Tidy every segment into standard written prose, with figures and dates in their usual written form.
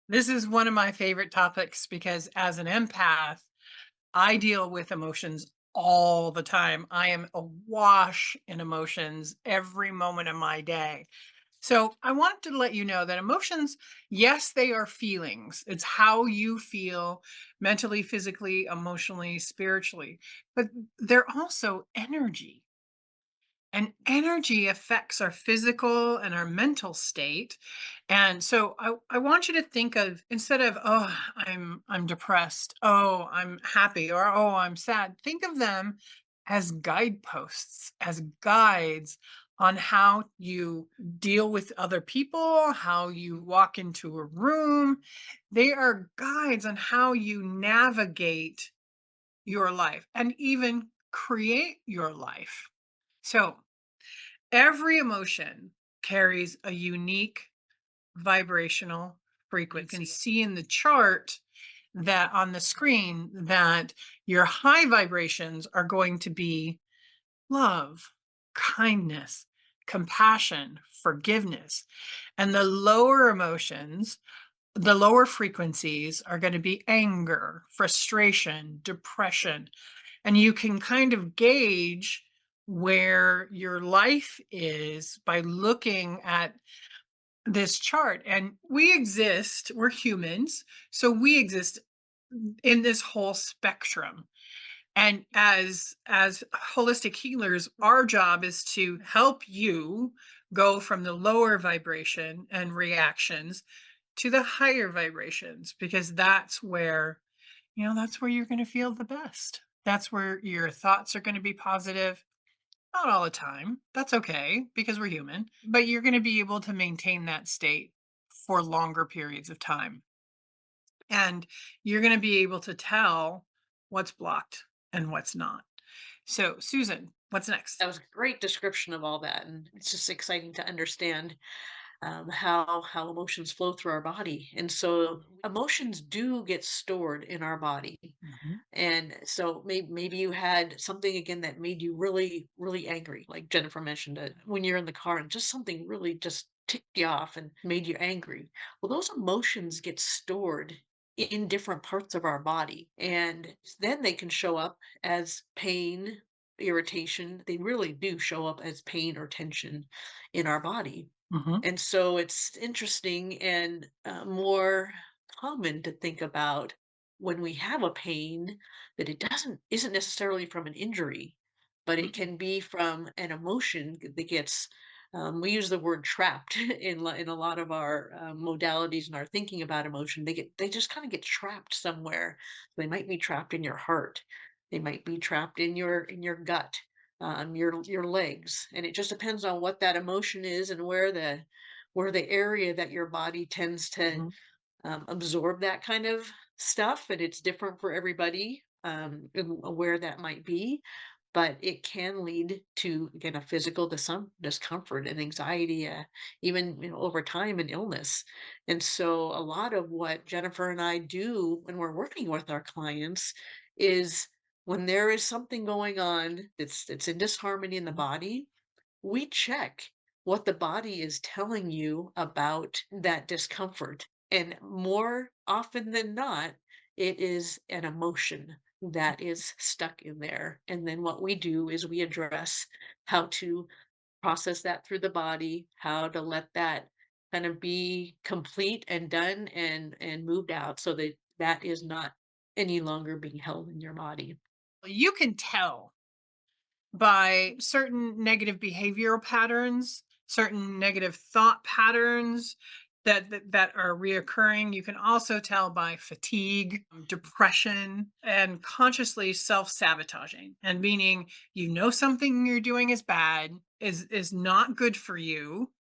This is one of my favorite topics because as an empath, I deal with emotions all the time. I am awash in emotions every moment of my day. So I want to let you know that emotions, yes, they are feelings. It's how you feel mentally, physically, emotionally, spiritually, but they're also energy. And energy affects our physical and our mental state. And so I want you to think of, instead of, oh, I'm depressed, oh, I'm happy, or oh, I'm sad, think of them as guideposts, as guides on how you deal with other people, how you walk into a room. They are guides on how you navigate your life and even create your life. So every emotion carries a unique vibrational frequency. You can see in the chart that on the screen that your high vibrations are going to be love, kindness, compassion, forgiveness. And the lower emotions, the lower frequencies are going to be anger, frustration, depression, and you can kind of gauge where your life is by looking at this chart. And we exist, we're humans, so we exist in this whole spectrum. And as holistic healers, our job is to help you go from the lower vibration and reactions to the higher vibrations, because that's where you're going to feel the best. That's where your thoughts are going to be positive. Not all the time. That's okay because we're human, but you're going to be able to maintain that state for longer periods of time. And you're going to be able to tell what's blocked and what's not. So, Susan, what's next? That was a great description of all that, and it's just exciting to understand how emotions flow through our body. And so emotions do get stored in our body. Mhm. And so maybe you had something again that made you really really angry, like Jennifer mentioned it, when you're in the car and just something really just ticked you off and made you angry. Well, those emotions get stored in different parts of our body, and then they can show up as pain, irritation. They really do show up as pain or tension in our body. Mhm. And so it's interesting and more common to think about when we have a pain that it doesn't isn't necessarily from an injury, but it Mhm. can be from an emotion that gets. We use the word trapped in a lot of our modalities and our thinking about emotion. They just kind of get trapped somewhere. They might be trapped in your heart. They might be trapped in your gut, your legs, and it just depends on what that emotion is and where the area that your body tends to Mhm. absorb that kind of stuff, and it's different for everybody, and where that might be, but it can lead to, again, a physical discomfort and anxiety, even over time and illness. And so a lot of what Jennifer and I do when we're working with our clients is when there is something going on that's in disharmony in the Mhm. body, we check what the body is telling you about that discomfort. And more often than not, it is an emotion that is stuck in there. And then what we do is we address how to process that through the body, how to let that kind of be complete and done and moved out so that that is not any longer being held in your body. You can tell by certain negative behavioral patterns, certain negative thought patterns that are reoccurring. You can also tell by fatigue, depression, and consciously self-sabotaging. And meaning something you're doing is bad, is not good for you,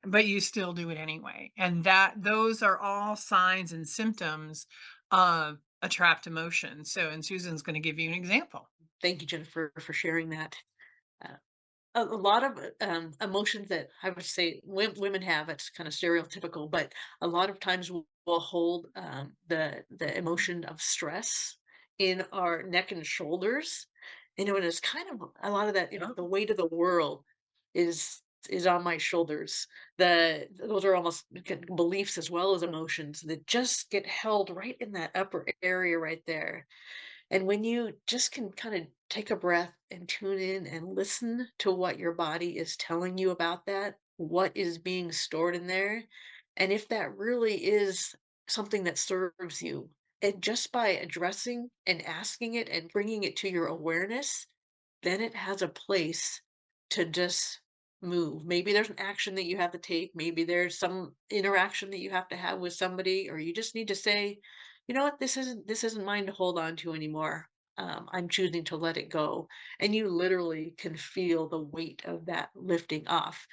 but you still do it anyway. And that those are all signs and symptoms of a trapped emotion. So, and Susan's going to give you an example. Thank you, Jennifer, for sharing that. Uh, a lot of emotions that I would say women have, it's kind of stereotypical, but a lot of times we'll hold the emotion of stress in our neck and shoulders. And it's kind of a lot of that, Yeah. the weight of the world is is on my shoulders. Those are almost beliefs as well as emotions that just get held right in that upper area right there. And when you just can kind of take a breath and tune in and listen to what your body is telling you about that, what is being stored in there, and if that really is something that serves you, and just by addressing and asking it and bringing it to your awareness, then it has a place to just move. Maybe there's an action that you have to take. Maybe there's some interaction that you have to have with somebody, or you just need to say, you know what, this isn't mine to hold on to anymore. I'm choosing to let it go. And you literally can feel the weight of that lifting off.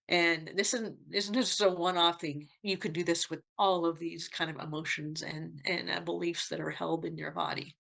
And this isn't just a one-off thing. You can do this with all of these kind of emotions and beliefs that are held in your body.